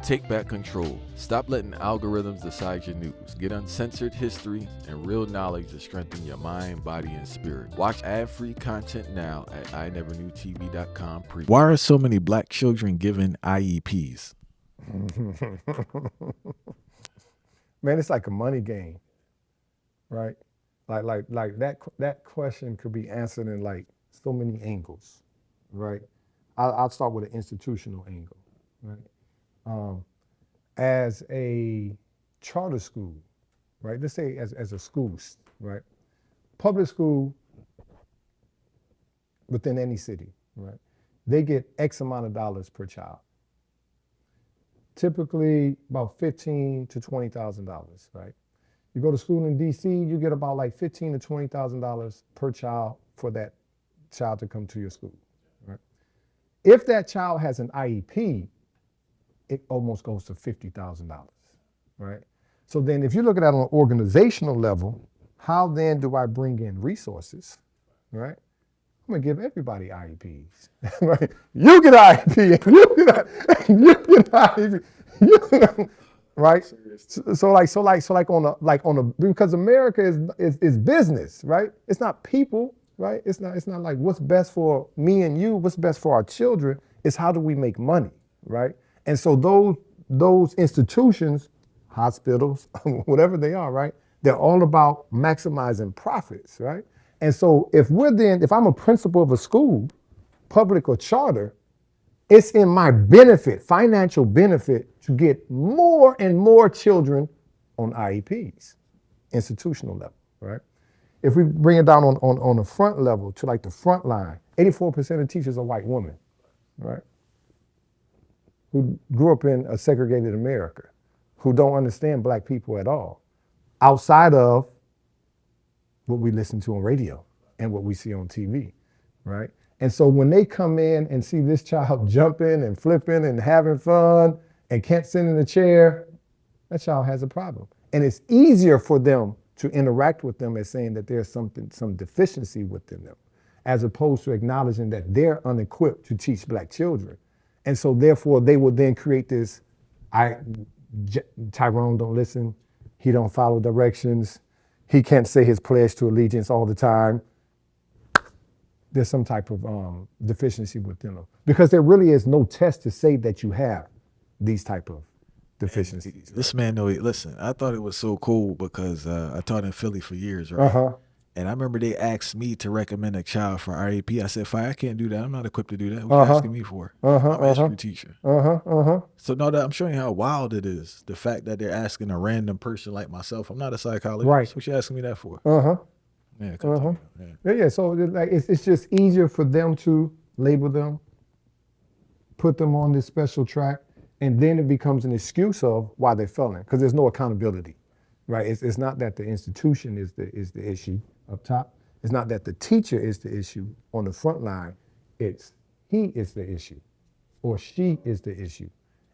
Take back control. Stop letting algorithms decide your news. Get uncensored history and real knowledge to strengthen your mind, body, and spirit. Watch ad-free content now at iknevernewtv.com. Why are so many black children given IEPs? Man, it's like a money game, right? Like that question could be answered in like so many angles, right? I'll start with an institutional angle, right? As a charter school, right? Let's say as a school, right? Public school within any city, right? They get X amount of dollars per child. Typically about $15,000 to $20,000, right? You go to school in DC, you get about like $15,000 to $20,000 per child for that child to come to your school, right? If that child has an IEP, it almost goes to $50,000, right? So then if you look at that on an organizational level, how then do I bring in resources, right? I'm gonna give everybody IEPs, right? You get an IEP, you get an IEP, right? Because America is business, right? It's not people, right? It's not like what's best for me and you, what's best for our children. It's how do we make money, right? And so those institutions, hospitals, whatever they are, right? They're all about maximizing profits, right? And so if I'm a principal of a school, public or charter, it's in my benefit, financial benefit, to get more and more children on IEPs, institutional level, right? If we bring it down on the front level to like the front line, 84% of teachers are white women, right? Who grew up in a segregated America, who don't understand black people at all, outside of what we listen to on radio and what we see on TV, right? And so when they come in and see this child jumping and flipping and having fun and can't sit in a chair, that child has a problem. And it's easier for them to interact with them as saying that there's some deficiency within them, as opposed to acknowledging that they're unequipped to teach black children. And so therefore they will then create this, Tyrone don't listen, he don't follow directions, he can't say his pledge to allegiance all the time. There's some type of deficiency within them. Because there really is no test to say that you have these type of deficiencies. This man, though, listen, I thought it was so cool because I taught in Philly for years, right? Uh-huh. And I remember they asked me to recommend a child for IEP. I said, fine, I can't do that. I'm not equipped to do that. What are you asking me for? I'm a history teacher. So no, I'm showing you how wild it is. The fact that they're asking a random person like myself. I'm not a psychologist. Right. What you asking me that for? Yeah, Yeah. So like it's just easier for them to label them, put them on this special track, and then it becomes an excuse of why they're failing, because there's no accountability, right? It's not that the institution is the issue up top. It's not that the teacher is the issue on the front line. It's he is the issue, or she is the issue.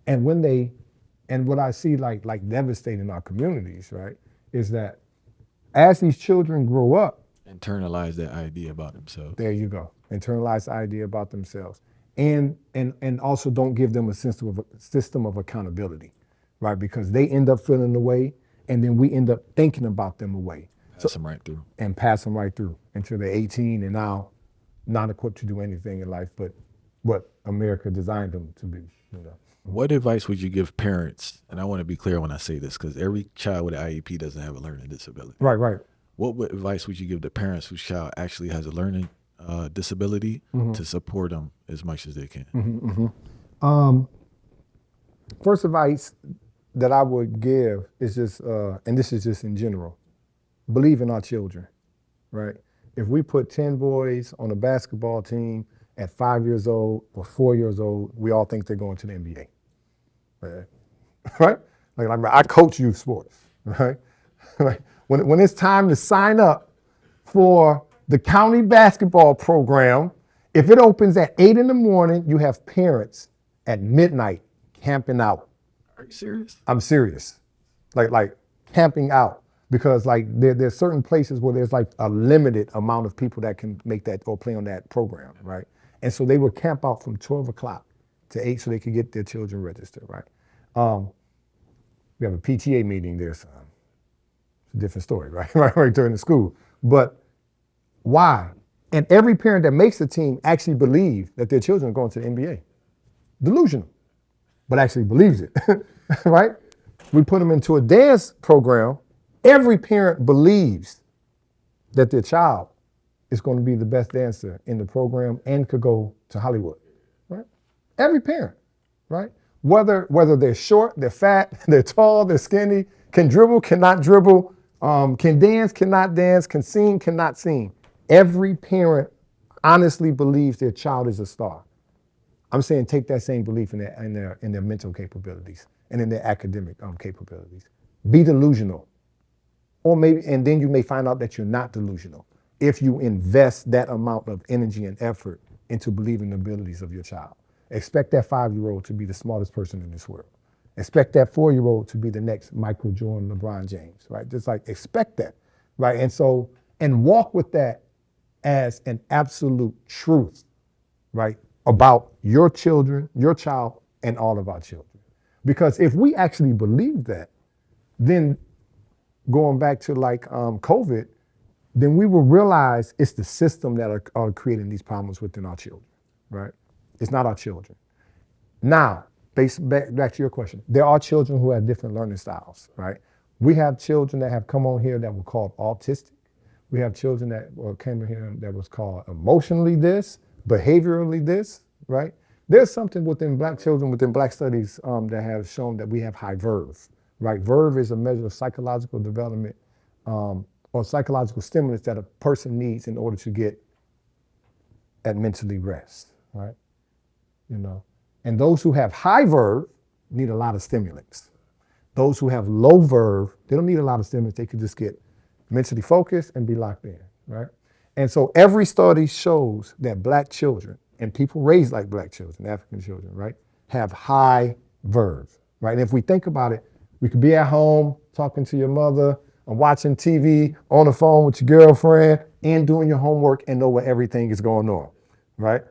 And what I see like devastating in our communities, right, is that as these children grow up, internalize that idea about themselves. There you go. Internalize the idea about themselves. And also don't give them a system of accountability, right? Because they end up feeling the way, and then we end up thinking about them away. Pass them right through. And pass them right through until they're 18 and now not equipped to do anything in life but what America designed them to be, you know. What advice would you give parents? And I want to be clear when I say this, because every child with an IEP doesn't have a learning disability. Right. What advice would you give to parents whose child actually has a learning disability to support them as much as they can? First advice that I would give is just, and this is just in general, believe in our children, right? If we put 10 boys on a basketball team at 5 years old or 4 years old, we all think they're going to the NBA, right? Like I coach youth sports, right? When it's time to sign up for the county basketball program, if it opens at 8 in the morning, you have parents at midnight camping out. Are you serious? I'm serious. Like camping out. Because like there's certain places where there's like a limited amount of people that can make that or play on that program, right? And so they would camp out from 12 o'clock to 8 so they could get their children registered, right? We have a PTA meeting there, so it's a different story, right? Right during the school. But why? And every parent that makes the team actually believes that their children are going to the NBA. Delusional, but actually believes it, right? We put them into a dance program. Every parent believes that their child is going to be the best dancer in the program and could go to Hollywood, right? Every parent, right? Whether they're short, they're fat, they're tall, they're skinny, can dribble, cannot dribble, can dance, cannot dance, can sing, cannot sing. Every parent honestly believes their child is a star. I'm saying take that same belief in their mental capabilities and in their academic capabilities. Be delusional. Or maybe, and then you may find out that you're not delusional if you invest that amount of energy and effort into believing the abilities of your child. Expect that 5-year-old to be the smartest person in this world. Expect that 4-year-old to be the next Michael Jordan, LeBron James, right? Just like expect that, right? And walk with that as an absolute truth, right? About your children, your child, and all of our children. Because if we actually believe that, then going back to like COVID, then we will realize it's the system that are creating these problems within our children, right? It's not our children. Now, back to your question, there are children who have different learning styles, right? We have children that have come on here that were called autistic. We have children that came in here that was called emotionally this, behaviorally this, right? There's something within black children, within black studies that have shown that we have high verve, right? Verve is a measure of psychological development or psychological stimulus that a person needs in order to get at mentally rest, right? You know, and those who have high verve need a lot of stimulants. Those who have low verve, they don't need a lot of stimulants. They could just get mentally focused and be locked in, right? And so every study shows that black children and people raised like black children, African children, right, have high verve, right? And if we think about it, we could be at home talking to your mother and watching TV on the phone with your girlfriend and doing your homework and know where everything is going on, right?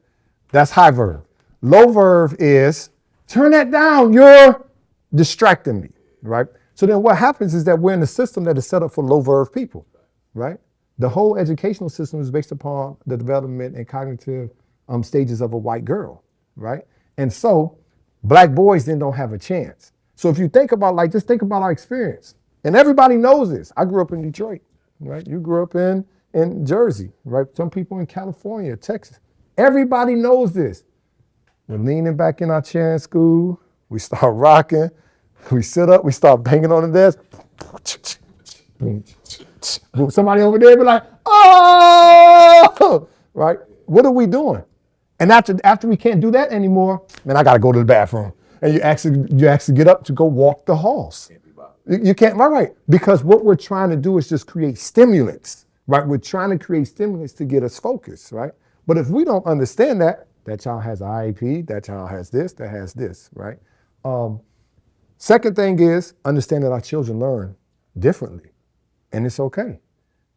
That's high verve. Low verve is, turn that down, you're distracting me, right? So then what happens is that we're in a system that is set up for low verve people, right? The whole educational system is based upon the development and cognitive stages of a white girl, right? And so black boys then don't have a chance. So if you think about, like, just think about our experience. And everybody knows this. I grew up in Detroit, right? You grew up in Jersey, right? Some people in California, Texas. Everybody knows this. We're leaning back in our chair in school. We start rocking. We sit up. We start banging on the desk. Somebody over there be like, oh, right? What are we doing? And after we can't do that anymore, man, I got to go to the bathroom. And you actually get up to go walk the halls. You can't, right. Because what we're trying to do is just create stimulants, right? We're trying to create stimulants to get us focused, right? But if we don't understand that child has an IEP, that child has this, that has this, right? Second thing is understand that our children learn differently, and it's okay,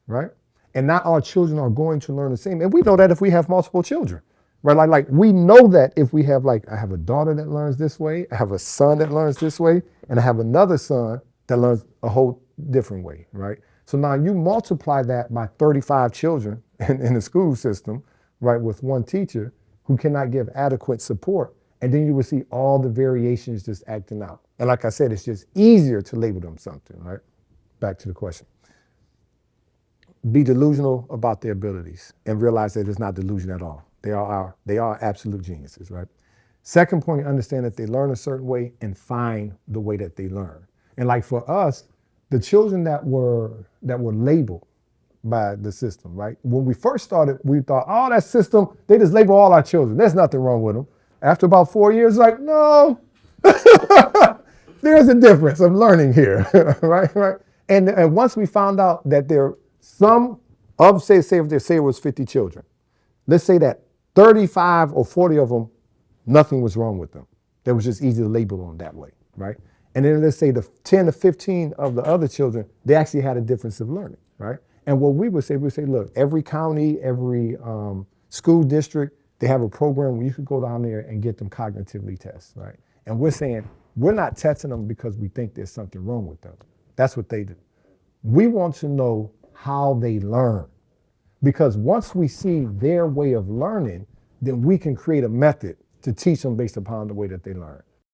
right? And not all children are going to learn the same. And we know that if we have multiple children, right? Like we know that if we have, like, I have a daughter that learns this way, I have a son that learns this way, and I have another son that learns a whole different way, right? So now you multiply that by 35 children in the school system, right, with one teacher who cannot give adequate support, and then you will see all the variations just acting out. And like I said, it's just easier to label them something, right? Back to the question. Be delusional about their abilities and realize that it's not delusion at all. They are absolute geniuses, right? Second point, understand that they learn a certain way and find the way that they learn. And like for us, the children that were labeled by the system, right? When we first started, we thought, oh, that system, they just label all our children. There's nothing wrong with them. After about 4 years, like, no, there's a difference of learning here, right? And once we found out that say if it was 50 children, let's say that 35 or 40 of them, nothing was wrong with them. That was just easy to label them that way, right? And then let's say the 10 to 15 of the other children, they actually had a difference of learning, right? And what we would say, look, every county, every school district, they have a program where you could go down there and get them cognitively tests, right? And we're saying We're not testing them because we think there's something wrong with them. That's what they do. We want to know how they learn. Because once we see their way of learning, then we can create a method to teach them based upon the way that they learn.